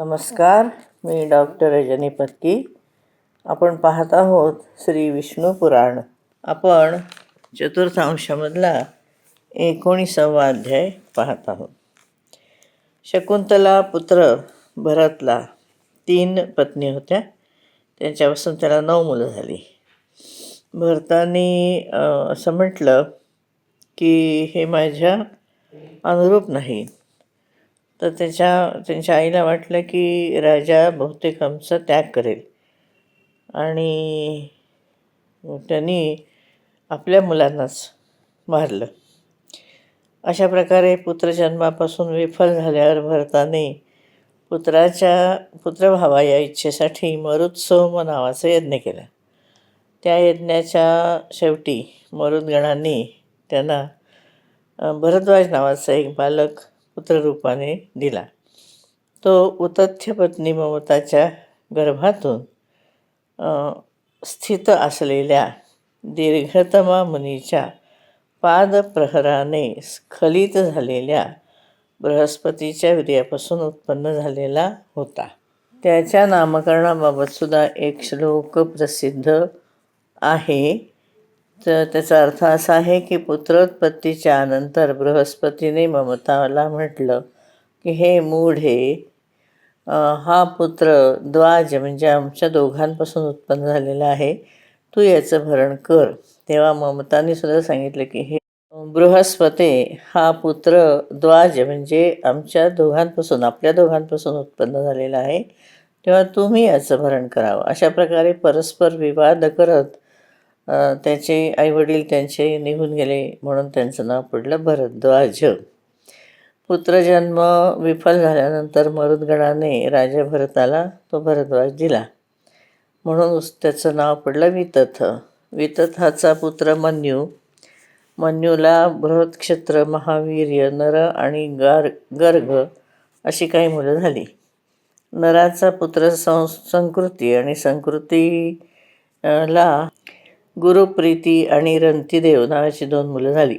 नमस्कार, मी डॉक्टर रजनी पत्की. आपण पाहत आहोत श्री विष्णू पुराण. आपण चतुर्थांशामधला 19वा अध्याय पाहत आहोत. शकुंतला पुत्र भरतला 3 पत्नी होत्या. त्यांच्यापासून त्याला 9 मुलं झाली. भरताने असं म्हटलं की हे माझ्या अनुरूप नाही. तर त्यांच्या आईला वाटलं की राजा बहुतेक आमचा त्याग करेल आणि त्यांनी आपल्या मुलांनाच मारलं. अशा प्रकारे पुत्रजन्मापासून विफल झाल्यावर भरताने पुत्रभावा या इच्छेसाठी मरुत्सोम नावाचा यज्ञ केला. त्या यज्ञाच्या शेवटी मरुद्गणांनी त्यांना भरद्वाज नावाचा एक बालक पुत्ररूपाने दिला. तो उतथ्य पत्नी ममताच्या गर्भातून स्थित असलेल्या दीर्घतमा मुनीच्या पादप्रहराने स्खलित झालेल्या बृहस्पतीच्या वीर्यापासून उत्पन्न झालेला होता. त्याच्या नामकरणाबाबत सुद्धा एक श्लोक प्रसिद्ध आहे. तर त्याचा अर्थ असा आहे की पुत्रोत्पत्तीच्या नंतर बृहस्पतीने ममताला म्हटलं की हे मूढे, हा पुत्र द्वाज म्हणजे आमच्या दोघांपासून उत्पन्न झालेला आहे, तू याचं भरण कर. तेव्हा ममताने सुद्धा सांगितलं की हे बृहस्पते, हा पुत्र द्वाज म्हणजे आपल्या दोघांपासून उत्पन्न झालेला आहे, तेव्हा तुम्ही याचं भरण करावं. अशा प्रकारे परस्पर विवाद करत त्याचे आईवडील त्यांचे निघून गेले, म्हणून त्यांचं नाव पडलं भरद्वाज. पुत्रजन्म विफल झाल्यानंतर मरुद्गणाने राजा भरताला तो भरद्वाज दिला, म्हणून त्याचं नाव पडलं वितथ. वितथाचा पुत्र मन्यूला बृहत्क्षत्र, महावीर्य, नर आणि गर्ग अशी काही मुलं झाली. नराचा पुत्र संकृती आणि संकृतीला गुरुप्रीती आणि रंतिदेव नावाची 2 मुलं झाली.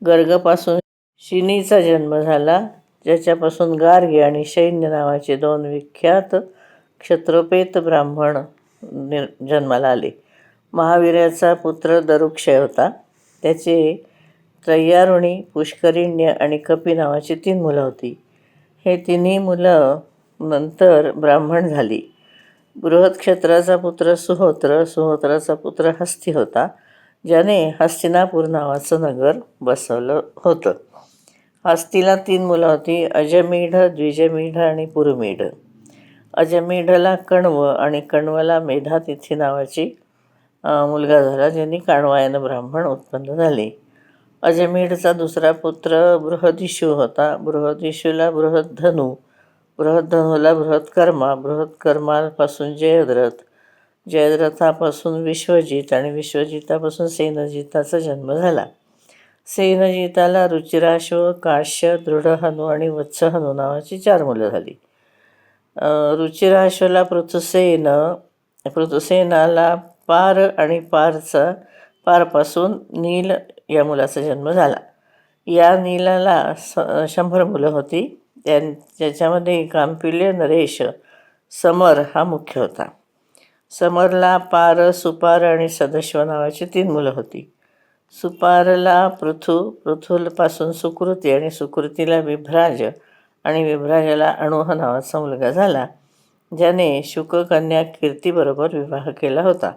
गर्गपासून शिनीचा जन्म झाला, ज्याच्यापासून गार्गी आणि सैन्य नावाचे 2 विख्यात क्षत्रोपेत ब्राह्मण जन्माला आले. महावीर्याचा पुत्र दरुक्षय होता. त्याचे त्रय्यारुणी, पुष्करिण्य आणि कपी नावाची 3 मुलं होती. हे 3 मुलं नंतर ब्राह्मण झाली. बृहत्क्षत्राचा पुत्र सुहोत्राचा पुत्र हस्ती होता, ज्याने हस्तिनापूर नावाचं नगर बसवलं होतं. हस्तीला 3 मुलं होती, अजमीढ, द्विजमीढ आणि पुरुमीढ. अजमीढला कण्व आणि कण्वला मेधातिथी नावाची मुलगा झाला, ज्यांनी काण्वायन ब्राह्मण उत्पन्न झाले. अजमीढचा दुसरा पुत्र बृहदिषू होता. बृहदिषूला बृहद्धनू, बृहद्धनूला बृहत्कर्मा, बृहत्कर्मापासून जयद्रथ, जयद्रथापासून विश्वजित आणि विश्वजितापासून सेनजिताचा जन्म झाला. सेनजिताला रुचिराश्व, काश्य, दृढहनू आणि वत्सहनू नावाची 4 मुलं झाली. रुचिराश्वला पृथुसेनाला पार आणि पारपासून नील या मुलाचा जन्म झाला. या नीलाला 100 मुलं होती. ज्याच्यामध्ये कांपिल्य, नरेश, समर हा मुख्य होता. समरला पार, सुपार आणि सदश्व नावाची 3 मुलं होती. सुपारला पृथुपासून सुकृती आणि सुकृतीला विभ्राज आणि विभ्राजाला अणुह नावाचा मुलगा झाला, ज्याने शुककन्या कीर्तीबरोबर विवाह केला होता.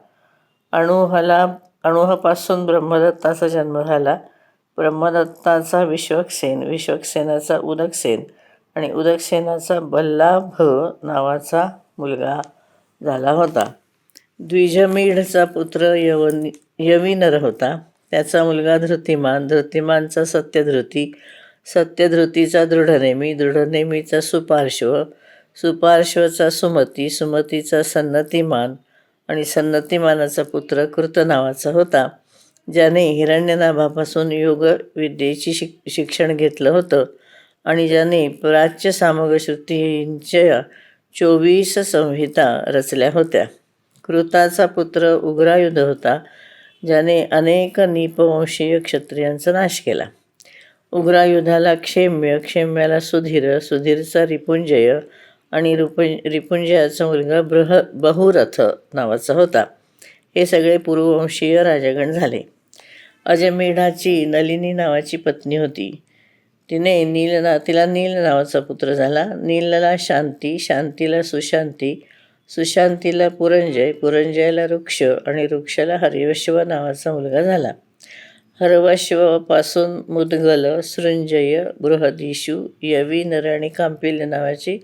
अणुहपासून ब्रह्मदत्ताचा जन्म झाला. ब्रह्मदत्ताचा विश्वक्सेन, विश्वक्सेनाचा उदकसेन आणि उदकसेनाचा बल्लाभ नावाचा मुलगा झाला होता. द्विजमीढचा पुत्र यविनर होता. त्याचा मुलगा धृतिमान, धृतिमानचा सत्यधृती, सत्यधृतीचा दृढनेमी, दृढनेमीचा सुपार्श्व, सुपार्श्वचा सुमती, सुमतीचा सन्नतिमान आणि सन्नतिमानाचा पुत्र कृत नावाचा होता, ज्याने हिरण्यनाभापासून योगविद्येची शिक्षण घेतलं होतं आणि ज्याने प्राच्य सामगश्रुतींच्या 24 संहिता रचल्या होत्या. कृताचा पुत्र उग्रायुध होता, ज्याने अनेक नीपवंशीय क्षत्रियांचा नाश केला. उग्रायुधाला क्षेम्य, क्षेम्याला सुधीर, सुधीरचा रिपुंजय आणि रिपुंजयाचा मुलगा बहुरथ नावाचा होता. हे सगळे पूर्ववंशीय राजगण झाले. अजमेढाची नलिनी नावाची पत्नी होती. तिला नील नावाचा पुत्र झाला. नीलला शांती, शांतीला सुशांती, सुशांतीला पुरंजय, पुरंजयाला वृक्ष आणि वृक्षाला हरिवश्व नावाचा मुलगा झाला. हरवश्वापासून मुद्गल, सृंजय, बृहदीशू, यवी, नर आणि कांपिल्य नावाची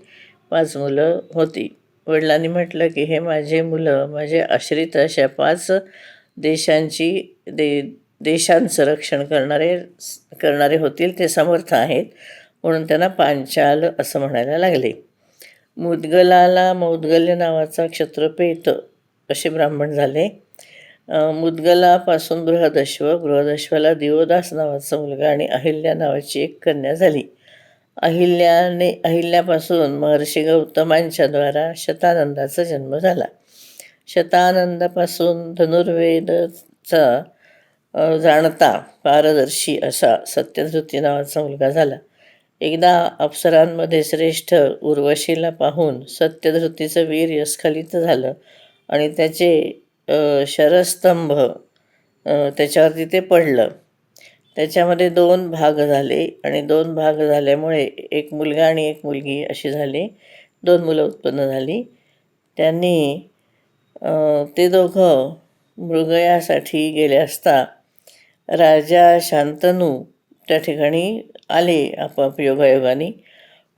5 मुलं होती. वडिलांनी म्हटलं की हे माझे मुलं माझे आश्रित अशा 5 देशांचं रक्षण करणारे होतील. ते समर्थ आहेत म्हणून त्यांना पांचाल असं म्हणायला लागले. मुद्गलाला मौद्गल्य नावाचा क्षत्रपेत असे ब्राह्मण झाले. मुद्गलापासून बृहदश्वाला दिवोदास नावाचा मुलगा आणि अहिल्या नावाची एक कन्या झाली. अहिल्यापासून महर्षी गौतमांच्या द्वारा शतानंदाचा जन्म झाला. शतानंदापासून धनुर्वेदाचा जाणता पारदर्शी असा सत्यधृती नावाचा मुलगा झाला. एकदा अप्सरांमध्ये श्रेष्ठ उर्वशीला पाहून सत्यधृतीचं वीर्य स्खलित झालं आणि त्याचे शरस्तंभ त्याच्यावरती ते पडलं. त्याच्यामध्ये 2 भाग झाले आणि 2 भाग झाल्यामुळे एक मुलगा आणि एक मुलगी अशी झाली. 2 मुलं उत्पन्न झाली. त्यांनी ते दोघं मृगयासाठी गेले असता राजा शांतनू त्या ठिकाणी आले आपोआप योगायोगाने.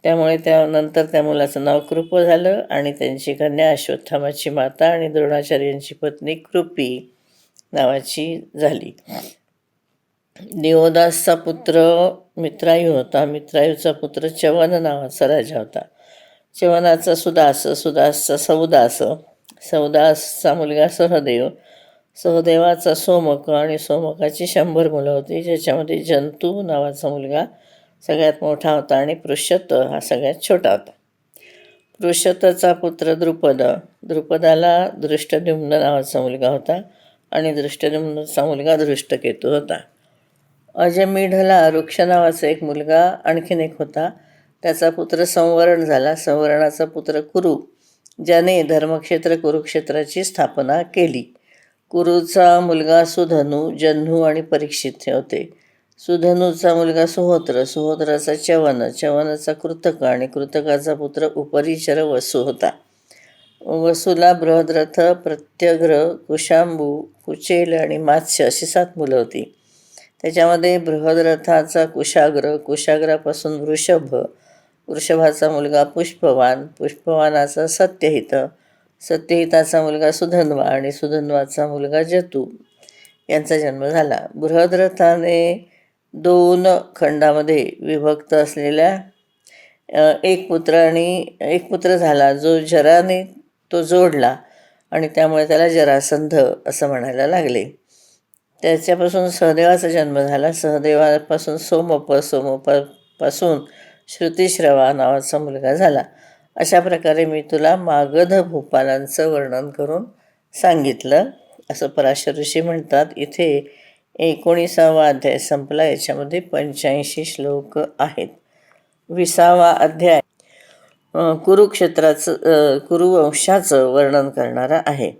त्यामुळे त्यानंतर त्या मुलाचं नाव कृप झालं आणि त्यांची कन्या अश्वत्थामाची माता आणि द्रोणाचार्यांची पत्नी कृपी नावाची झाली. दिवोदासचा पुत्र मित्रायू होता. मित्रायूचा पुत्र च्यवन नावाचा राजा होता. च्यवनाचा सुदासचा सौदासचा मुलगा सहदेव, सहदेवाचा सोमक आणि सोमकाची 100 मुलं होती, ज्याच्यामध्ये जंतू नावाचा मुलगा सगळ्यात मोठा होता आणि पृष्यत हा सगळ्यात छोटा होता. पृष्यतचा पुत्र द्रुपदाला दृष्टद्युम्न नावाचा मुलगा होता आणि दृष्टद्युम्नचा मुलगा दृष्टकेतू होता. अजमीढला वृक्ष नावाचा एक मुलगा आणखीन एक होता. त्याचा पुत्र संवरण झाला. संवरणाचा पुत्र कुरु, ज्याने धर्मक्षेत्र कुरुक्षेत्राची स्थापना केली. कुरुचा मुलगा सुधनु, जन्हू आणि परीक्षित होते. सुधनूचा मुलगा सुहोत्राचा च्यवनाचा कृतक आणि कृतकाचा पुत्र उपरिचर वसू होता. वसूला बृहद्रथ, प्रत्यग्र, कुशांबू, कुचेल आणि मात्स्य अशी 7 मुलं होती. त्याच्यामध्ये बृहद्रथाचा कुशाग्रापासून वृषभाचा मुलगा पुष्पवानाचा सत्यहिताचा मुलगा सुधन्वा आणि सुधन्वाचा मुलगा जतू यांचा जन्म झाला. बृहद्रथाने 2 खंडामध्ये विभक्त असलेल्या एक पुत्र झाला, जो जराने तो जोडला आणि त्यामुळे त्याला जरासंध असं म्हणायला लागले. त्याच्यापासून सहदेवाचा जन्म झाला. सहदेवापासून सोमपासून श्रुतिश्रवा नावाचा मुलगा झाला. अशा प्रकारे मी तुला मागध भूपालांचं वर्णन करून सांगितलं असं पराशर ऋषी म्हणतात. इथे 19वा अध्याय संपला. याच्यामध्ये 85 श्लोक आहेत. 20वा अध्याय कुरुवंशाचं वर्णन करणारा आहे.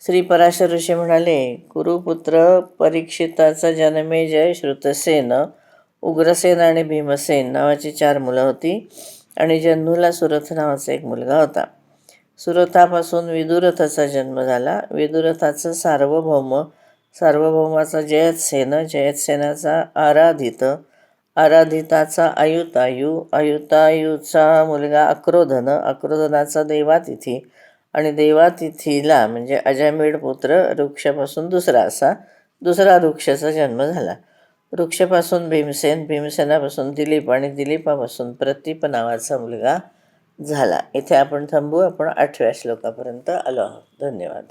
श्री पराशर ऋषी म्हणाले, कुरुपुत्र परीक्षिताचा जन्मेजय, श्रुतसेन, उग्रसेन आणि भीमसेन नावाची 4 मुलं होती आणि जन्हूला सुरथ नावाचा एक मुलगा होता. सुरथापासून विदुरथाचा जन्म झाला. विदुरथाचा सार्वभौमाचा जयतसेनाचा आराधिताचा आयुतायूचा मुलगा अक्रोधनाचा देवातिथी आणि देवातिथीला म्हणजे अजामेड पुत्र वृक्षापासून दुसरा वृक्षाचा जन्म झाला. वृक्षापासून भीमसेनापासून दिलीप आणि दिलीपापासून प्रतीप नावाचा मुलगा झाला. इथे आपण थांबू. आपण 8व्या श्लोकापर्यंत आलो आहोत. धन्यवाद.